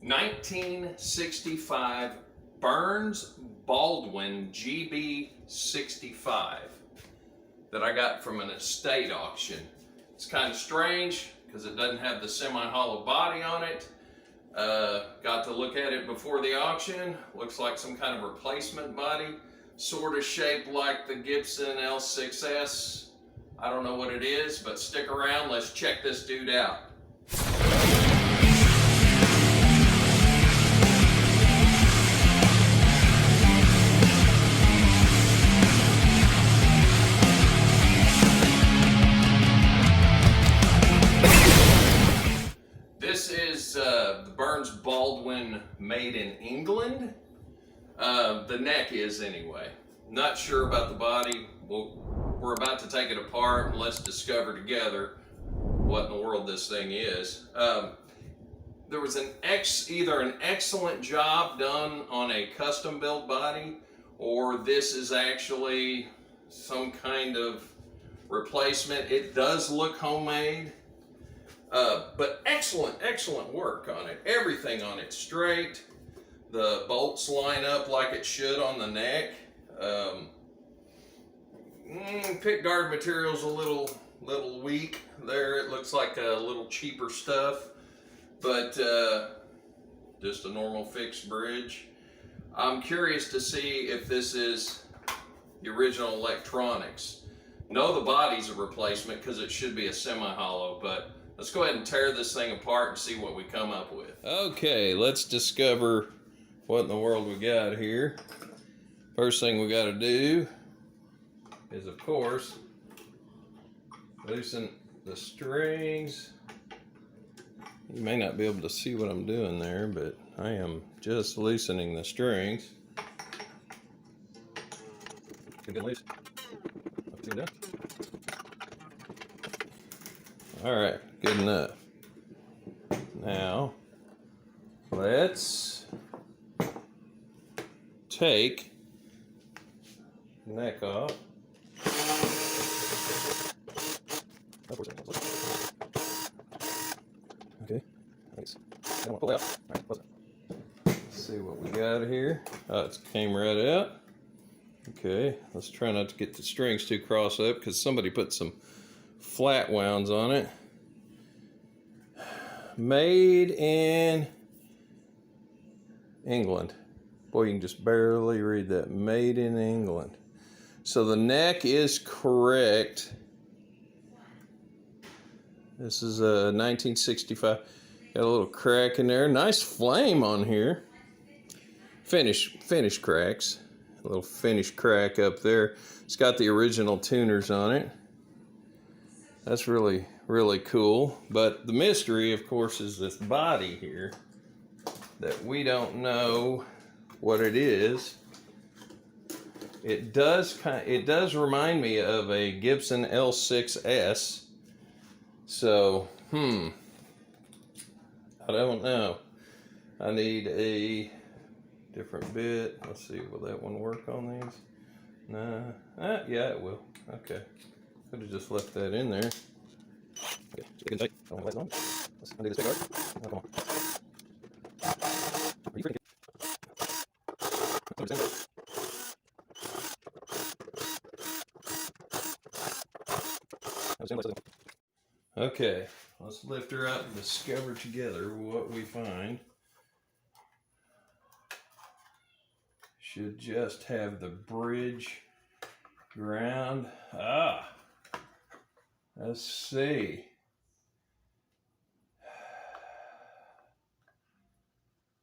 1965 Burns Baldwin GB65 that I got from an estate auction. It's kind of strange because it doesn't have the semi-hollow body on it. Got to look at it before the auction. Looks like some kind of replacement body, sort of shaped like the Gibson L6S. I don't know what it is, but stick around. Let's check this dude out. This is the Burns Baldwin made in England. The neck is anyway. Not sure about the body. We're about to take it apart and let's discover together what in the world this thing is. There was either an excellent job done on a custom built body, or this is actually some kind of replacement. It does look homemade. But excellent work on it. Everything on it straight. The bolts line up like it should on the neck. Pick guard material's a little weak there. It looks like a little cheaper stuff, but just a normal fixed bridge. I'm curious to see if this is the original electronics. No, the body's a replacement because it should be a semi-hollow, but let's go ahead and tear this thing apart and see what we come up with. Okay, let's discover what in the world we got here. First thing we got to do is, of course, loosen the strings. You may not be able to see what I'm doing there, but I am just loosening the strings. All right, good enough. Now, let's take the neck off. Okay, thanks. I don't want to pull it out. All right, close it. Let's see what we got here. Oh, it came right out. Okay, let's try not to get the strings too crossed up because somebody put some flat wounds on it. Made in England. Boy, you can just barely read that. Made in England. So the neck is correct. This is a 1965. Got a little crack in there. Nice flame on here. Finish cracks. A little finish crack up there. It's got the original tuners on it. That's really cool. But the mystery, of course, is this body here that we don't know what it is. It does remind me of a Gibson L6S. So, I don't know. I need a different bit. Let's see, will that one work on these? Nah. Yeah, it will. Okay. Could have just left that in there. Okay, so tight. Let's undo this big guard. Oh, come on. Are you freaking kidding? Okay, let's lift her up and discover together what we find. Should just have the bridge ground. Let's see.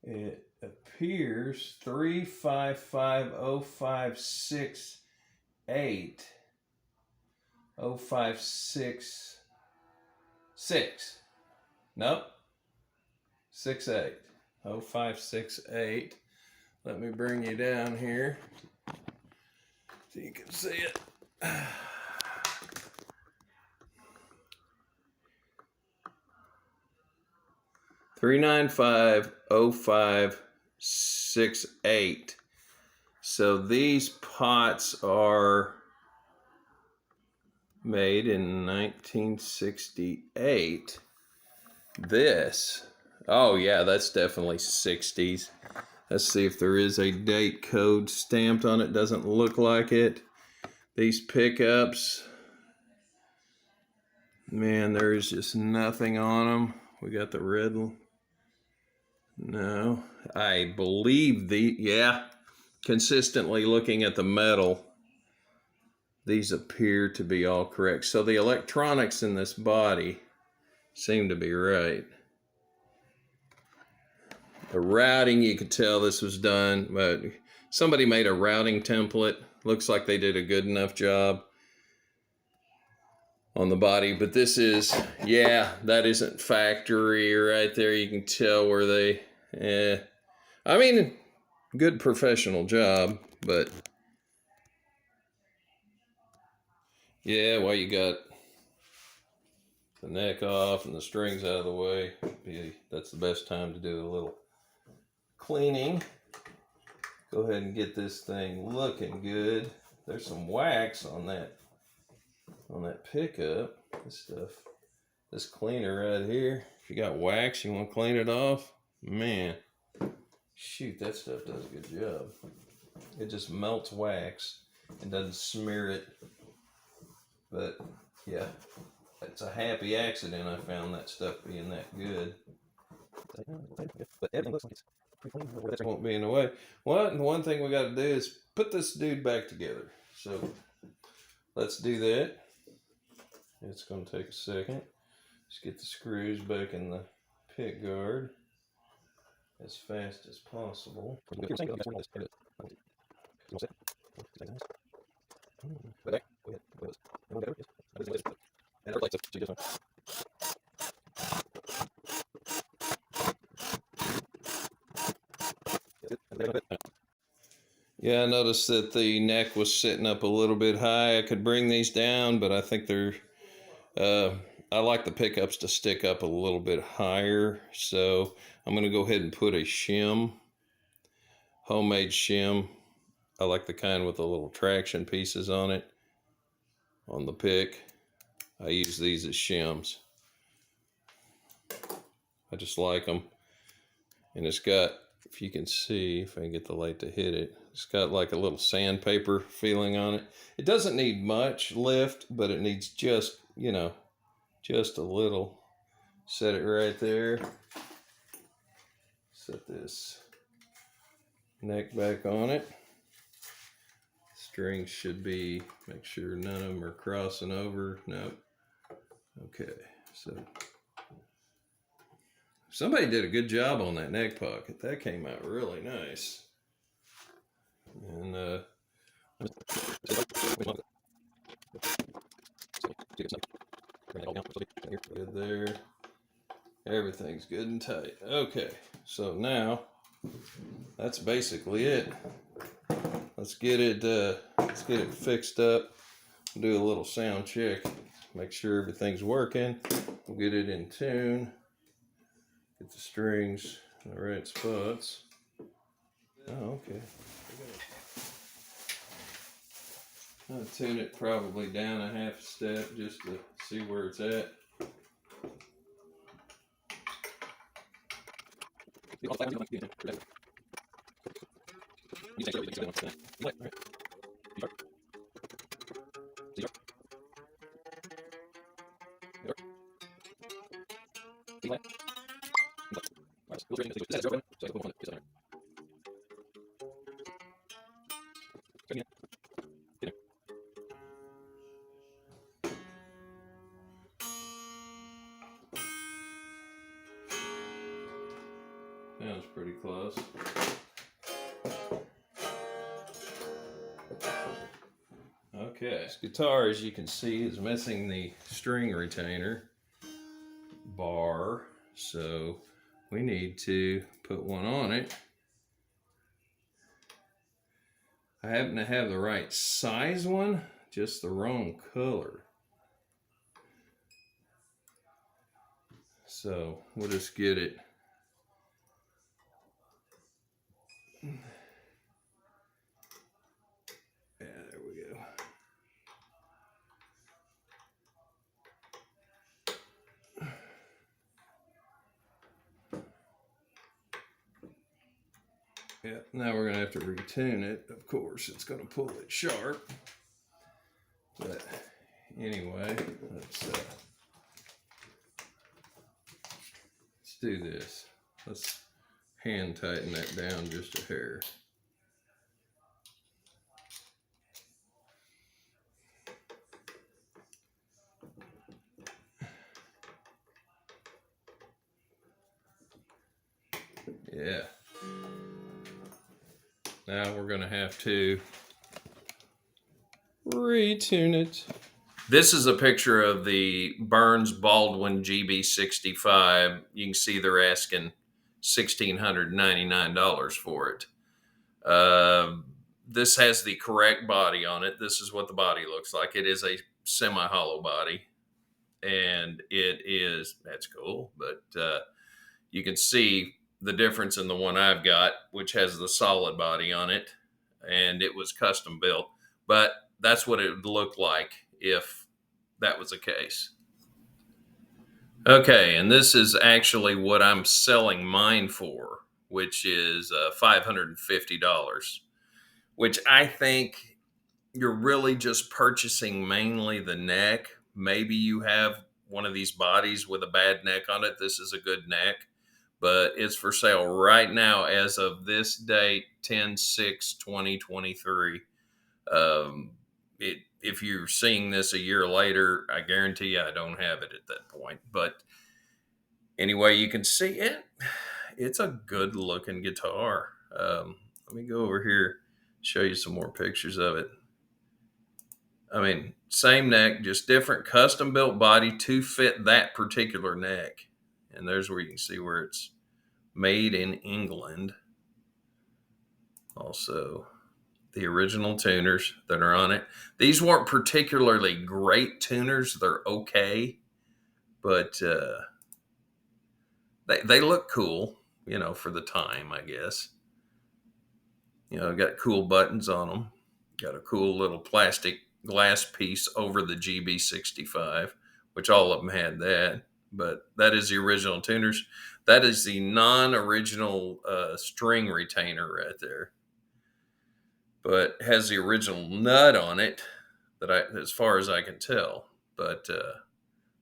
It appears 3550568. 0566. Nope. 68. 0568. Let me bring you down here so you can see it. 3950568. So these pots are made in 1968. This Oh yeah, that's definitely 60s. Let's see if there is a date code stamped on it. Doesn't look like it. These pickups, man, there is just nothing on them. We got the red one. No, I believe yeah, consistently looking at the metal, these appear to be all correct. So the electronics in this body seem to be right. The routing, you could tell this was done, but somebody made a routing template. Looks like they did a good enough job on the body, but this is, yeah, that isn't factory right there. You can tell where they, I mean, good professional job, but yeah, well, you got the neck off and the strings out of the way. That's the best time to do a little cleaning. Go ahead and get this thing looking good. There's some wax on that pickup. This cleaner right here. If you got wax, you want to clean it off, man, shoot, that stuff does a good job. It just melts wax and doesn't smear it. But yeah, it's a happy accident I found that stuff being that good. But everything looks like it's pretty clean. That won't be in the way. One thing we got to do is put this dude back together. So let's do that. It's going to take a second. Just get the screws back in the pick guard as fast as possible. Yeah, I noticed that the neck was sitting up a little bit high. I could bring these down, but I think they're, I like the pickups to stick up a little bit higher. So I'm going to go ahead and put a shim, homemade shim. I like the kind with the little traction pieces on it, on the pick. I use these as shims. I just like them. And it's got, if you can see, if I can get the light to hit it, it's got like a little sandpaper feeling on it. It doesn't need much lift, but it needs just, you know, just a little. Set it right there. Set this neck back on it. Strings should be, make sure none of them are crossing over. Nope. Okay, so somebody did a good job on that neck pocket. That came out really nice. And good there. Everything's good and tight. Okay, so now that's basically it. Let's get it fixed up. Do a little sound check. Make sure everything's working. We'll get it in tune. Get the strings in the right spots. Oh, okay. I'll tune it probably down a half step just to see where it's at. Sounds pretty close. Okay, this guitar, as you can see, is missing the string retainer bar, so we need to put one on it. I happen to have the right size one, just the wrong color. So we'll just get it. Yeah, there we go. Yeah, now we're gonna have to retune it. Of course, it's gonna pull it sharp. But anyway, let's do this. Let's hand tighten that down just a hair. Yeah. Now we're going to have to retune it. This is a picture of the Burns Baldwin GB65. You can see they're asking $1,699 for it. This has the correct body on it. This is what the body looks like. It is a semi-hollow body, and it is, that's cool, but you can see the difference in the one I've got, which has the solid body on it, and it was custom built. But that's what it would look like if that was the case. Okay, and this is actually what I'm selling mine for, which is $550, which I think you're really just purchasing mainly the neck. Maybe you have one of these bodies with a bad neck on it. This is a good neck, but it's for sale right now as of this date, 10/6/2023. If you're seeing this a year later, I guarantee you I don't have it at that point. But anyway, you can see it. It's a good looking guitar. Let me go over here, show you some more pictures of it. I mean, same neck, just different custom built body to fit that particular neck. And there's where you can see where it's made in England. Also, the original tuners that are on it. These weren't particularly great tuners. They're okay, but they look cool, you know, for the time, I guess. You know, got cool buttons on them. Got a cool little plastic glass piece over the GB65, which all of them had that. But that is the original tuners. That is the non-original string retainer right there. But has the original nut on it, as far as I can tell. But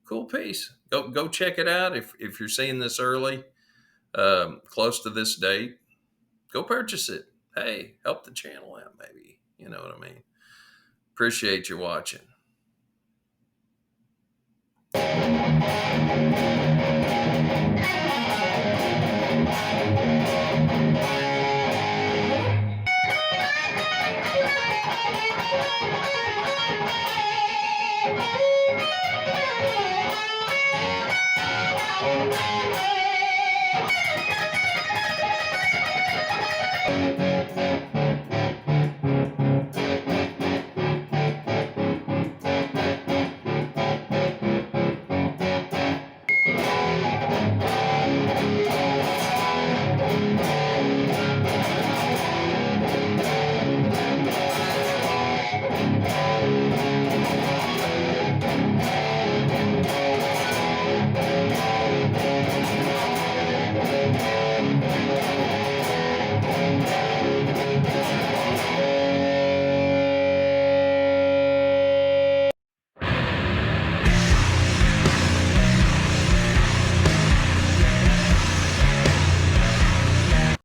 cool piece. Go check it out if you're seeing this early, close to this date. Go purchase it. Hey, help the channel out, maybe. You know what I mean? Appreciate you watching.